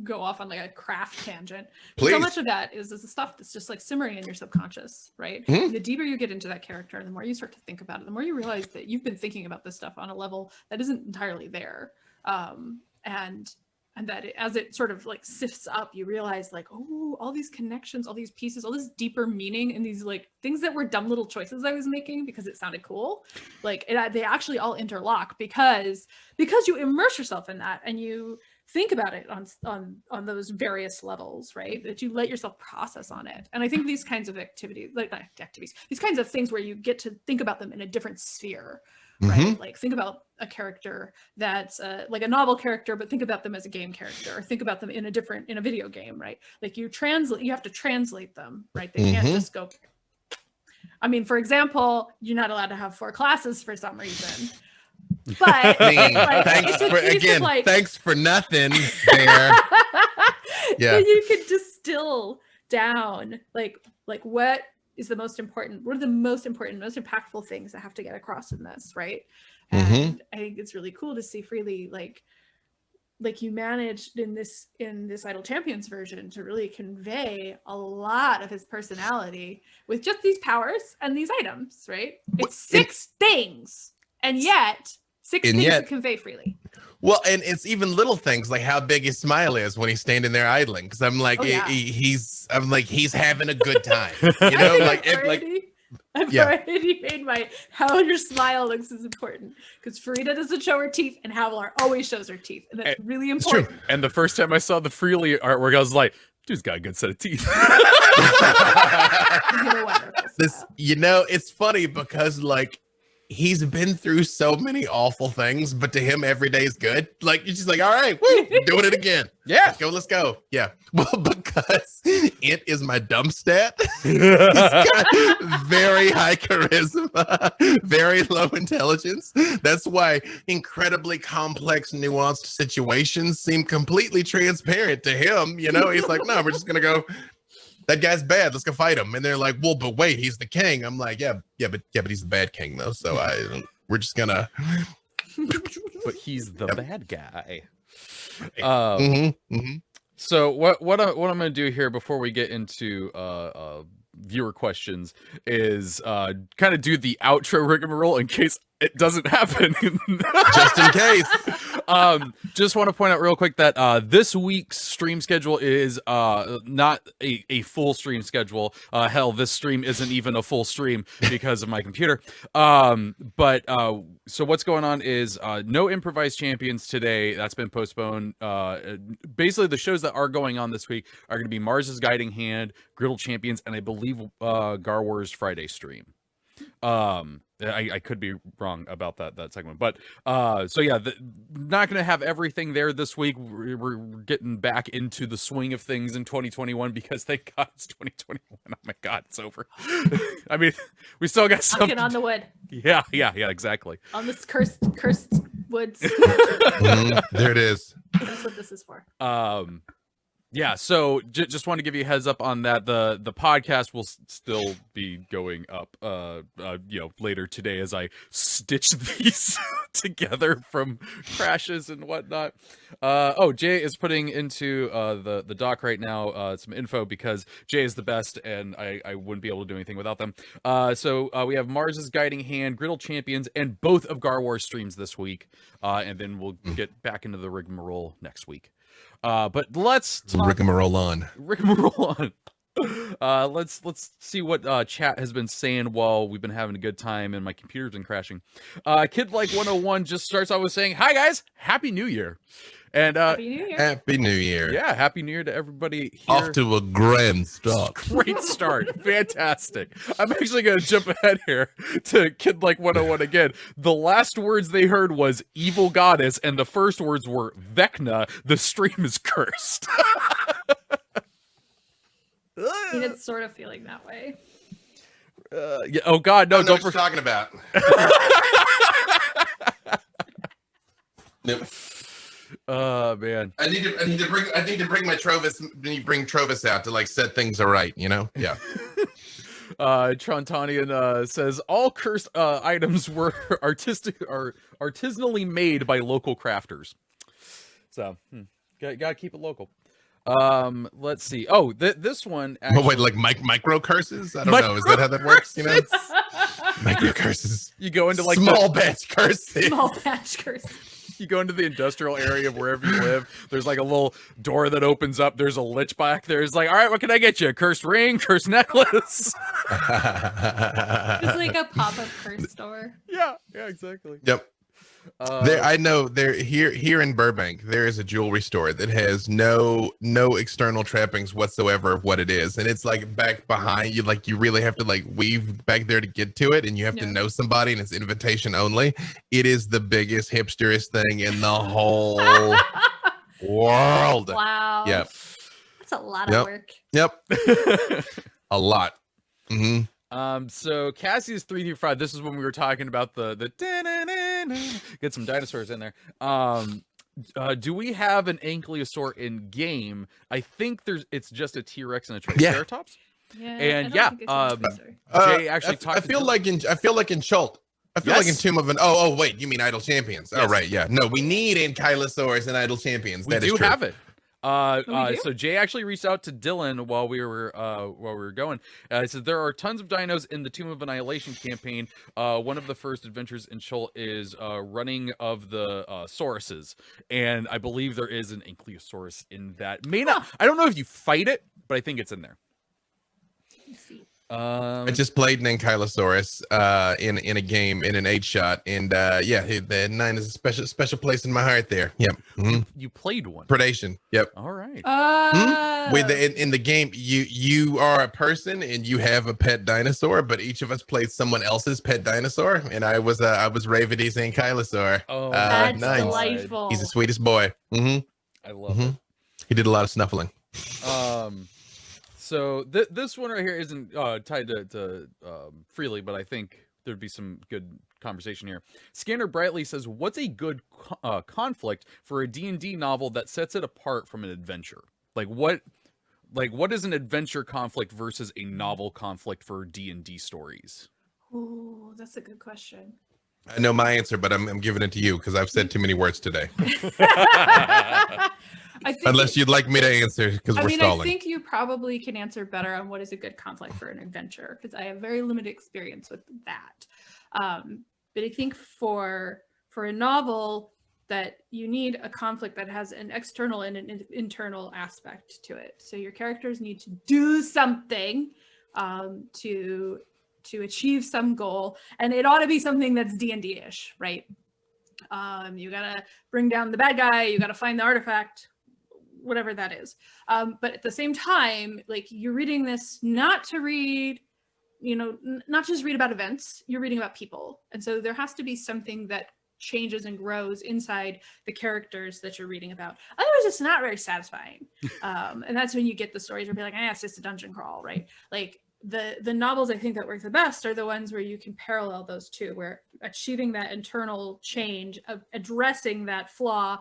Speaker 3: go off on like a craft tangent.
Speaker 2: Please.
Speaker 3: So much of that is the stuff that's just like simmering in your subconscious, right? The deeper you get into that character, the more you start to think about it, the more you realize that you've been thinking about this stuff on a level that isn't entirely there. And that as it sort of like sifts up, you realize like, oh, all these connections, all these pieces, all this deeper meaning in these like things that were dumb little choices I was making because it sounded cool. Like they actually all interlock because you immerse yourself in that and you think about it on those various levels, right? That you let yourself process on it. And I think these kinds of activities, these kinds of things where you get to think about them in a different sphere, right? Like think about a character that's like a novel character, but think about them as a game character, or think about them in a video game, right? Like you have to translate them, right? They can't just go. I mean, for example, you're not allowed to have 4 classes for some reason. But
Speaker 2: thanks for nothing there. Yeah,
Speaker 3: you could distill down like what is the most important, what are the most important, most impactful things that have to get across in this, right? And I think it's really cool to see Freely like you managed in this Idle Champions version to really convey a lot of his personality with just these powers and these items, right? It's 6 things, and yet 6 things to convey freely.
Speaker 2: Well, and it's even little things like how big his smile is when he's standing there idling. Because I'm like, he's having a good time. You know,
Speaker 3: I've already made how your smile looks is important, because Farida doesn't show her teeth and Havilar always shows her teeth, and that's really important.
Speaker 1: It's true. And the first time I saw the Freely artwork, I was like, dude's got a good set of teeth.
Speaker 2: It's funny because like he's been through so many awful things, but to him every day is good. Like you're just like, all right, woo, doing it again.
Speaker 1: Yeah,
Speaker 2: let's go. Yeah. Well, because it is my dumb stat. He's got very high charisma, very low intelligence. That's why incredibly complex, nuanced situations seem completely transparent to him. You know, he's like, no, we're just gonna go. That guy's bad. Let's go fight him. And they're like, well, but wait, he's the king. I'm like, yeah, but he's the bad king though. So we're just gonna.
Speaker 1: But he's the bad guy. So what I'm gonna do here before we get into viewer questions is kind of do the outro rigmarole in case it doesn't happen.
Speaker 2: Just in case.
Speaker 1: Just want to point out real quick that this week's stream schedule is not a full stream schedule. Hell, this stream isn't even a full stream because of my computer. But so what's going on is no improvised champions today. That's been postponed. Basically, the shows that are going on this week are going to be Mars's Guiding Hand, Griddle Champions, and I believe Gar Wars Friday stream. I could be wrong about that segment, but so yeah, not gonna have everything there this week. We're getting back into the swing of things in 2021 because thank God it's 2021. Oh my God, it's over. I mean, we still got something
Speaker 3: on the wood.
Speaker 1: Yeah, exactly.
Speaker 3: On this cursed woods.
Speaker 2: There it is.
Speaker 3: That's what this is for.
Speaker 1: Yeah, so just want to give you a heads up on that. The podcast will still be going up, later today as I stitch these together from crashes and whatnot. Jay is putting into the doc right now some info because Jay is the best and I wouldn't be able to do anything without them. So we have Mars's Guiding Hand, Griddle Champions, and both of Gar Wars streams this week, and then we'll get back into the rigmarole next week. But let's talk
Speaker 2: rigmarole on.
Speaker 1: Let's see what chat has been saying while we've been having a good time and my computer's been crashing. Kid Like 101 just starts off with saying, "Hi guys, Happy New Year." And
Speaker 3: Happy New Year.
Speaker 2: Happy New Year.
Speaker 1: Yeah, Happy New Year to everybody here.
Speaker 2: Off to a grand start.
Speaker 1: Great start. Fantastic. I'm actually going to jump ahead here to Kid Like 101 again. The last words they heard was evil goddess, and the first words were Vecna, the stream is cursed.
Speaker 3: I mean, it's sort of feeling that way.
Speaker 1: Yeah. Oh God, no!
Speaker 2: I don't know
Speaker 1: Don't
Speaker 2: what you're talking about. Nope.
Speaker 1: Oh man.
Speaker 2: I need to bring my Trovis. Bring Trovis out to like set things aright. You know? Yeah.
Speaker 1: Trontanian says all cursed items were artisanally made by local crafters. So gotta keep it local. Let's see. Oh, this one actually...
Speaker 2: Oh, wait, like micro curses? I don't know. Is that how that works? You know, micro curses.
Speaker 1: You go into like
Speaker 2: small batch curses.
Speaker 3: Small batch curses.
Speaker 1: You go into the industrial area of wherever you live. There's like a little door that opens up. There's a lich back there. It's like, all right, what can I get you? A cursed ring, cursed necklace.
Speaker 3: It's like a pop-up curse store.
Speaker 1: Yeah, exactly.
Speaker 2: Yep. I know there here in Burbank there is a jewelry store that has no external trappings whatsoever of what it is, and it's like back behind you, like you really have to like weave back there to get to it, and you have to know somebody, and it's invitation only. It is the biggest hipsterest thing in the whole world.
Speaker 3: Wow.
Speaker 2: Yep.
Speaker 3: That's a lot of work.
Speaker 2: Yep. A lot. Mm-hmm.
Speaker 1: So Cassie's 3 through 5. This is when we were talking about the get some dinosaurs in there. Do we have an ankylosaur in game? I think it's just a T-Rex and a Triceratops.
Speaker 3: Yeah.
Speaker 1: And Jay actually talked.
Speaker 2: I feel like in Chult. I feel like in Tomb of an. Oh wait, you mean Idle Champions? Yes. Oh right, yeah. No, we need ankylosaurs and Idle Champions.
Speaker 1: We do have it.
Speaker 3: So
Speaker 1: Jay actually reached out to Dylan while we were going. He said there are tons of dinos in the Tomb of Annihilation campaign. One of the first adventures in Chult is running of the sauruses, and I believe there is an ankylosaurus in that. I don't know if you fight it, but I think it's in there.
Speaker 3: Let's see.
Speaker 2: I just played an ankylosaurus in a game in an 8-shot, and the 9 is a special place in my heart there. Yep. Mm-hmm.
Speaker 1: You played one.
Speaker 2: Predation. Yep.
Speaker 1: All right.
Speaker 2: In the game, you are a person and you have a pet dinosaur, but each of us played someone else's pet dinosaur, and I was Ravidy's ankylosaur.
Speaker 3: Oh, that's
Speaker 2: nice.
Speaker 3: Delightful.
Speaker 2: He's the sweetest boy. Mm-hmm.
Speaker 1: I love it.
Speaker 2: He did a lot of snuffling.
Speaker 1: So this one right here isn't tied to Freely, but I think there'd be some good conversation here. Scanner Brightly says, what's a good conflict for a D&D novel that sets it apart from an adventure? What is an adventure conflict versus a novel conflict for D&D stories?
Speaker 3: Ooh, that's a good question.
Speaker 2: I know my answer, but I'm giving it to you because I've said too many words today. Unless you'd like me to answer, because we're stalling.
Speaker 3: I think you probably can answer better on what is a good conflict for an adventure, because I have very limited experience with that. But I think for a novel, that you need a conflict that has an external and an internal aspect to it. So your characters need to do something to achieve some goal, and it ought to be something that's D&D-ish, right? You gotta bring down the bad guy, you gotta find the artifact, whatever that is. But at the same time, like, you're reading this not to read, not just read about events, you're reading about people. And so there has to be something that changes and grows inside the characters that you're reading about. Otherwise, it's not very satisfying. And that's when you get the stories where you're like, it's just a dungeon crawl, right? Like, the novels I think that work the best are the ones where you can parallel those two, where achieving that internal change, addressing that flaw,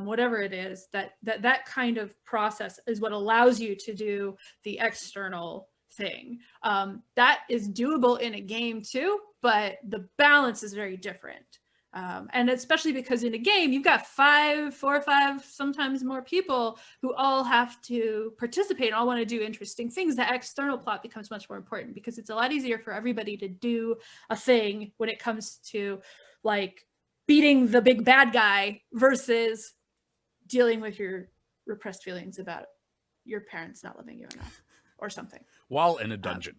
Speaker 3: whatever it is, that kind of process is what allows you to do the external thing. That is doable in a game too, but the balance is very different. And especially because in a game, you've got 4 or 5, sometimes more people who all have to participate and all want to do interesting things. The external plot becomes much more important because it's a lot easier for everybody to do a thing when it comes to, like, beating the big bad guy versus dealing with your repressed feelings about your parents not loving you enough or something.
Speaker 1: While in a dungeon.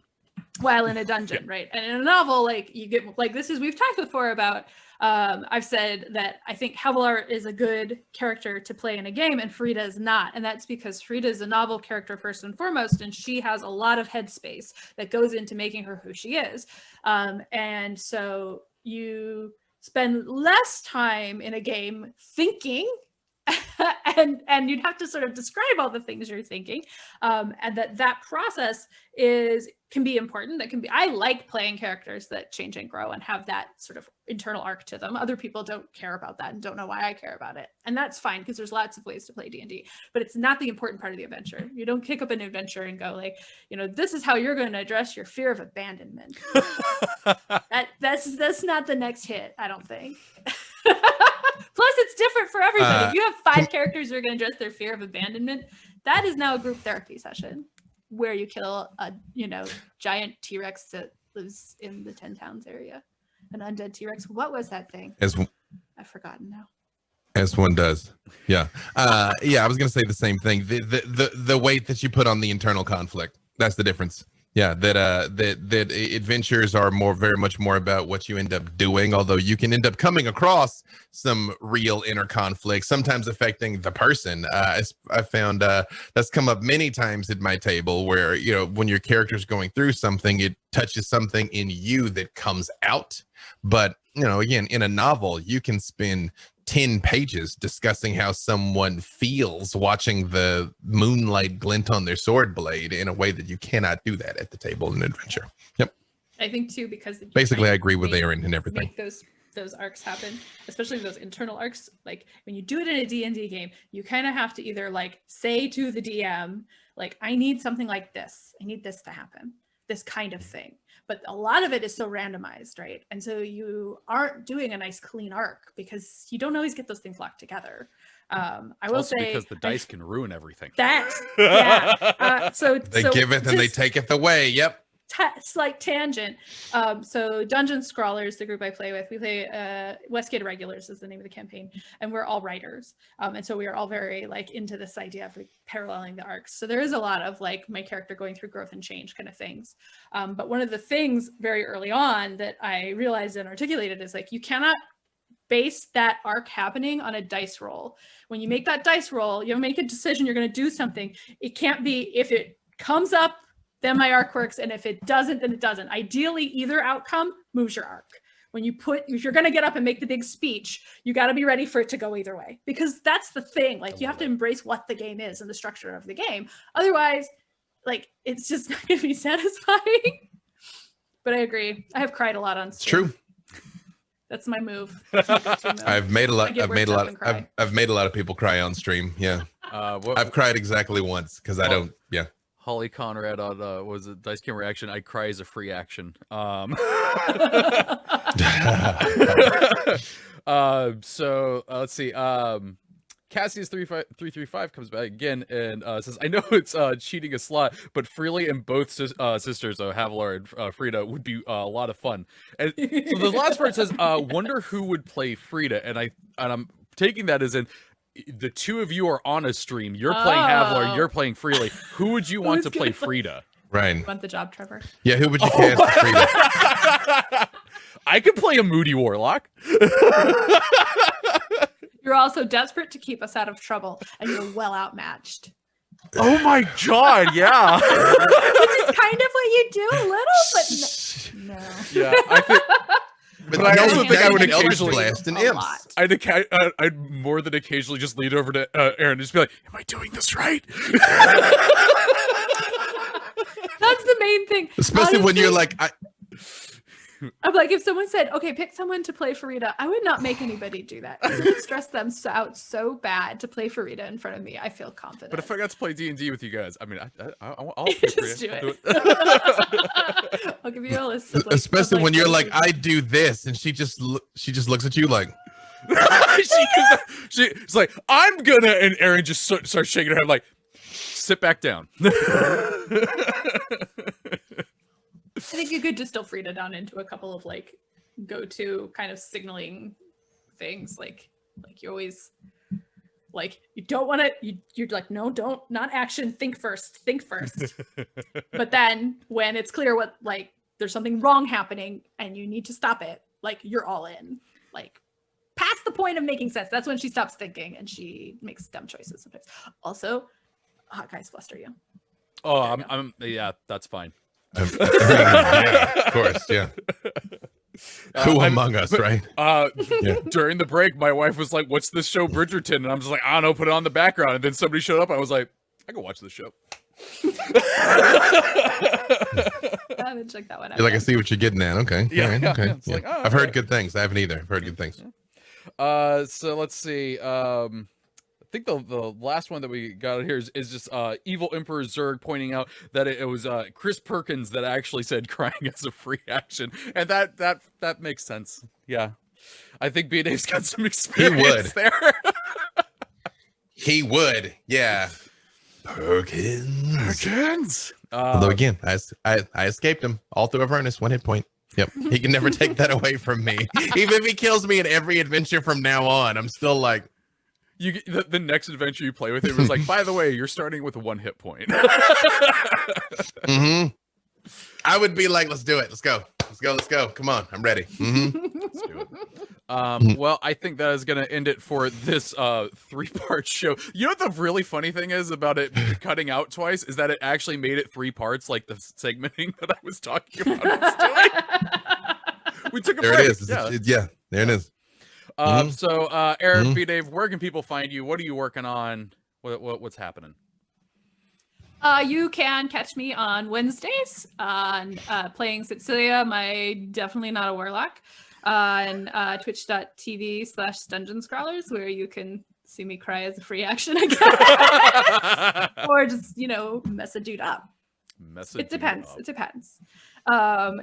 Speaker 3: Right? And in a novel, like, you get, like, we've talked before about, I've said that I think Havilar is a good character to play in a game and Frida is not. And that's because Frida is a novel character first and foremost, and she has a lot of headspace that goes into making her who she is. And so you spend less time in a game thinking and you'd have to sort of describe all the things you're thinking, and that process can be important. I like playing characters that change and grow and have that sort of internal arc to them. Other people don't care about that and don't know why I care about it, and that's fine, because there's lots of ways to play D&D, but it's not the important part of the adventure. You don't kick up an adventure and go like, this is how you're going to address your fear of abandonment. That's not the next hit, I don't think. Plus, it's different for everybody. If you have 5 characters who are going to address their fear of abandonment, that is now a group therapy session where you kill a giant T-Rex that lives in the 10 Towns area. An undead T-Rex. What was that thing? I've forgotten now.
Speaker 2: As one does. Yeah. Yeah, I was going to say the same thing. The weight that you put on the internal conflict. That's the difference. Yeah, that adventures are very much more about what you end up doing, although you can end up coming across some real inner conflict, sometimes affecting the person. I found that's come up many times at my table where, when your character's going through something, it touches something in you that comes out. But, again, in a novel, you can spend 10 pages discussing how someone feels watching the moonlight glint on their sword blade in a way that you cannot do that at the table in an adventure. Yep.
Speaker 3: I think too, because
Speaker 2: basically I agree with Erin and everything.
Speaker 3: Make those arcs happen, especially those internal arcs. Like when you do it in a D&D game, you kind of have to either like say to the DM, like, I need something like this. I need this to happen, this kind of thing. But a lot of it is so randomized, right? And so you aren't doing a nice clean arc because you don't always get those things locked together. I will
Speaker 1: also
Speaker 3: say
Speaker 1: because the dice can ruin everything.
Speaker 3: So
Speaker 2: they give it and they take it away. Yep.
Speaker 3: Slight tangent. So Dungeon Scrawlers, the group I play with, we play Westgate Regulars is the name of the campaign, and we're all writers, and so we are all very like into this idea of like paralleling the arcs. So there is a lot of like my character going through growth and change kind of things, but one of the things very early on that I realized and articulated is like, you cannot base that arc happening on a dice roll. When you make that dice roll, you make a decision, you're going to do something. It can't be, if it comes up, then my arc works, and if it doesn't, then it doesn't. Ideally, either outcome moves your arc. If you're going to get up and make the big speech, you got to be ready for it to go either way, because that's the thing. Like, you have to embrace what the game is and the structure of the game. Otherwise, like, it's just not going to be satisfying. But I agree. I have cried a lot on stream.
Speaker 2: It's true.
Speaker 3: That's my move.
Speaker 2: I've made a lot of people cry on stream. Yeah. I've cried exactly once because I don't. Yeah.
Speaker 1: Holly Conrad on was it Dice Game Reaction? I cry as a free action. So let's see. Cassius 335 comes back again and says, I know it's cheating a slot, but Freely and both sisters, Havilar and Frida, would be a lot of fun. And so the last part says, wonder who would play Frida, and I'm taking that as in the two of you are on a stream. You're playing Havilar, you're playing Freely. Who would you want to play Frida?
Speaker 2: Right.
Speaker 3: Want the job, Treavor?
Speaker 2: Yeah, who would you cast for Frida?
Speaker 1: I could play a moody warlock.
Speaker 3: You're also desperate to keep us out of trouble, and you're well outmatched.
Speaker 1: Oh my god, yeah.
Speaker 3: Which is kind of what you do a little, but no.
Speaker 1: Yeah, I think... But I also think I would occasionally
Speaker 2: blast an imps.
Speaker 1: I'd more than occasionally just lean over to Erin and just be like, "Am I doing this right?"
Speaker 3: That's the main thing.
Speaker 2: Especially when you're like,
Speaker 3: I'm like, if someone said, "Okay, pick someone to play Farida," I would not make anybody do that. It would stress them out so bad to play Farida in front of me. I feel confident.
Speaker 1: But if I got to play D&D with you guys, I mean, I'll play
Speaker 3: just do it. I'll give you a list. Of
Speaker 2: especially when you're like, I do this, and she just looks at you like.
Speaker 1: She's like, I'm gonna, and Erin just starts shaking her head like, sit back down.
Speaker 3: I think you could distill Frida down into a couple of like go-to kind of signaling things. Like you always like, you don't want to, you're like, no, don't, not action. Think first. But then when it's clear what, like, there's something wrong happening and you need to stop it, like, you're all in, like, past the point of making sense. That's when she stops thinking and she makes dumb choices sometimes. Also, hot guys fluster you.
Speaker 1: Oh, yeah, that's fine.
Speaker 2: Yeah, of course, yeah. Who among us, right?
Speaker 1: During the break, my wife was like, "What's this show, Bridgerton?" And I'm just like, "I don't know, put it on the background." And then somebody showed up. I was like, "I can watch this show."
Speaker 3: I haven't checked that one out.
Speaker 2: You're like, I see what you're getting at. Okay.
Speaker 1: Yeah,
Speaker 2: All right,
Speaker 1: yeah,
Speaker 2: okay.
Speaker 1: yeah. It's like, oh,
Speaker 2: I've heard
Speaker 1: okay.
Speaker 2: good things. I haven't either. I've heard good things.
Speaker 1: So let's see. I think the last one that we got here is just Evil Emperor Zerg pointing out that it was Chris Perkins that actually said crying as a free action, and that makes sense. Yeah, I think B-Dave's got some experience there.
Speaker 2: He would. Yeah. Perkins. Although again, I escaped him all through Avernus, 1 hit point. Yep. He can never take that away from me. Even if he kills me in every adventure from now on, I'm still like,
Speaker 1: the next adventure you play with him is like, by the way, you're starting with a 1 hit point.
Speaker 2: I would be like, let's do it. Let's go. Come on. I'm ready.
Speaker 1: Let's do it. Well, I think that is going to end it for this 3-part show. You know what the really funny thing is about it cutting out twice is that it actually made it 3 parts, like the segmenting that I was talking about. We took a break.
Speaker 2: There it is.
Speaker 1: Yeah,
Speaker 2: there it is.
Speaker 1: So, Erin, B-Dave, where can people find you? What are you working on? What's happening?
Speaker 3: You can catch me on Wednesdays on playing Cecilia, my definitely not a warlock, on twitch.tv/dungeon scrollers, where you can see me cry as a free action again. Or just, mess a dude up. It depends. And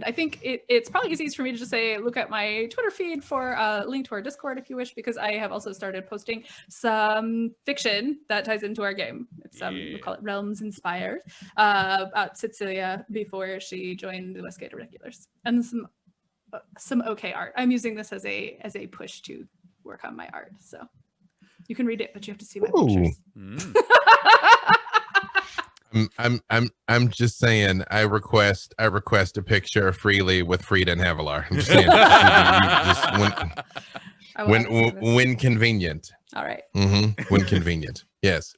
Speaker 3: I think it's probably easiest for me to just say, look at my Twitter feed for a link to our Discord if you wish, because I have also started posting some fiction that ties into our game. It's we call it Realms Inspired, about Cecilia before she joined the Westgate Regulars, and some okay art. I'm using this as a push to work on my art, so you can read it, but you have to see my pictures.
Speaker 2: I'm just saying. I request a picture freely with Frida and Havilar. I'm just saying. When convenient.
Speaker 3: All right.
Speaker 2: When convenient. Yes.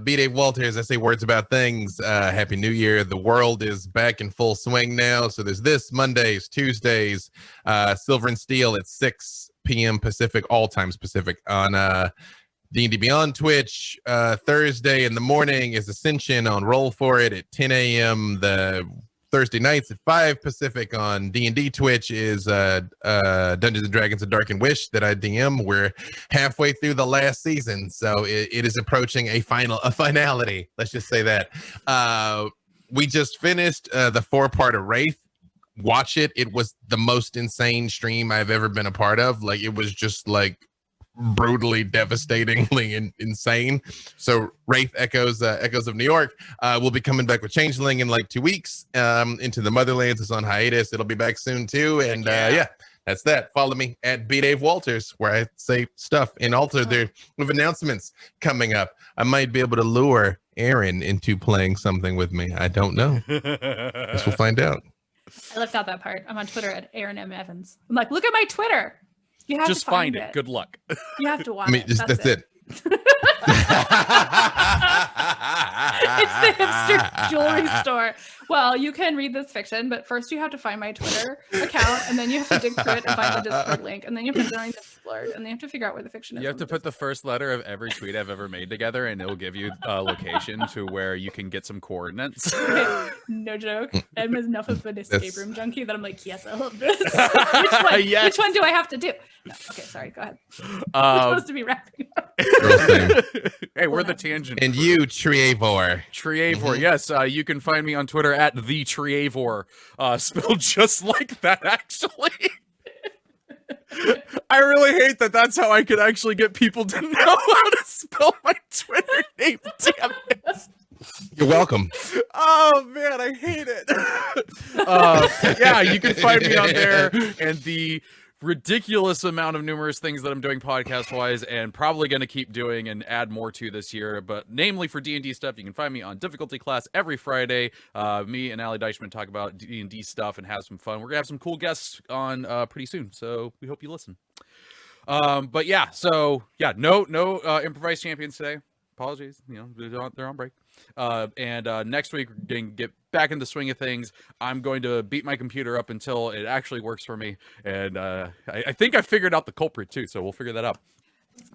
Speaker 2: B-Dave Walters, I say words about things. Happy New Year. The world is back in full swing now. So there's this Mondays, Tuesdays, Silver and Steel at 6 p.m. Pacific, all times Pacific on D&D Beyond Twitch. Thursday in the morning is Ascension on Roll For It at 10 a.m. The Thursday nights at 5 Pacific on D&D Twitch is Dungeons & Dragons: A Dark and Wish that I DM. We're halfway through the last season, so it is approaching a finality. Let's just say that. We just finished the 4-part of Wraith. Watch it. It was the most insane stream I've ever been a part of. Like, it was just like brutally, devastatingly insane. So Wraith Echoes of New York will be coming back with Changeling in like 2 weeks. Into the Motherlands is on hiatus. It'll be back soon too. And that's that. Follow me at B-Dave Walters, where I say stuff and also there with announcements coming up. I might be able to lure Erin into playing something with me. I don't know. Guess we'll find out.
Speaker 3: I left out that part. I'm on Twitter at Erin M. Evans. I'm like, look at my Twitter. You have
Speaker 1: just
Speaker 3: to find it.
Speaker 1: Good luck.
Speaker 3: You have to watch
Speaker 2: it. That's it.
Speaker 3: It's the hipster jewelry store. Well, you can read this fiction, but first you have to find my Twitter account, and then you have to dig through it and find the Discord link, and then you have to join the Discord, and then you have to figure out where the fiction is.
Speaker 1: You have to put the first letter of every tweet I've ever made together, and it'll give you a location to where you can get some coordinates.
Speaker 3: Okay, no joke. I'm enough of an escape room junkie that I'm like, yes, I love this. Which one?
Speaker 1: Yes.
Speaker 3: Which one do I have to do? No, okay, sorry. Go ahead. We're supposed to be wrapping up.
Speaker 1: Hey, we're the tangent.
Speaker 2: And you, Treavor.
Speaker 1: Treavor, yes. You can find me on Twitter at the Treavor, spelled just like that, actually. I really hate that that's how I could actually get people to know how to spell my Twitter name. Damn it.
Speaker 2: You're welcome.
Speaker 1: Oh, man, I hate it. Yeah, you can find me on there and the ridiculous amount of numerous things that I'm doing podcast-wise and probably going to keep doing and add more to this year. But namely for D&D stuff, you can find me on Difficulty Class every Friday. Me and Allie Deichman talk about D&D stuff and have some fun. We're going to have some cool guests on pretty soon, so we hope you listen. But yeah, so yeah, no improvised champions today. apologies. They're on break. And next week, we're going to get back into the swing of things. I'm going to beat my computer up until it actually works for me. And I think I figured out the culprit too, so we'll figure that out.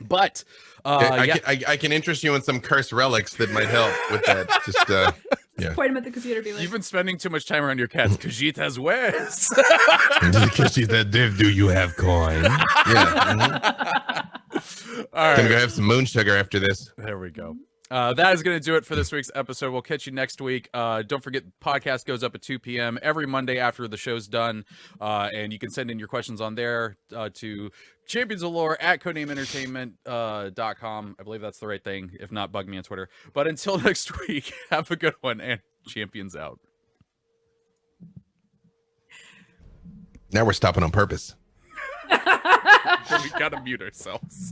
Speaker 1: But
Speaker 2: I can interest you in some cursed relics that might help with that. Just yeah.
Speaker 3: Point him at the computer. Be like,
Speaker 1: You've been spending too much time around your cats. Khajiit's where's?
Speaker 2: Khajiit, do you have coin? Yeah.
Speaker 1: All right.
Speaker 2: Gonna go have some moon sugar after this.
Speaker 1: There we go. That is going to do it for this week's episode. We'll catch you next week. Don't forget, podcast goes up at 2 p.m. every Monday after the show's done. And you can send in your questions on there to Champions of Lore at Codename Entertainment.com. I believe that's the right thing. If not, bug me on Twitter. But until next week, have a good one, and Champions out.
Speaker 2: Now we're stopping on purpose.
Speaker 1: We got to mute ourselves.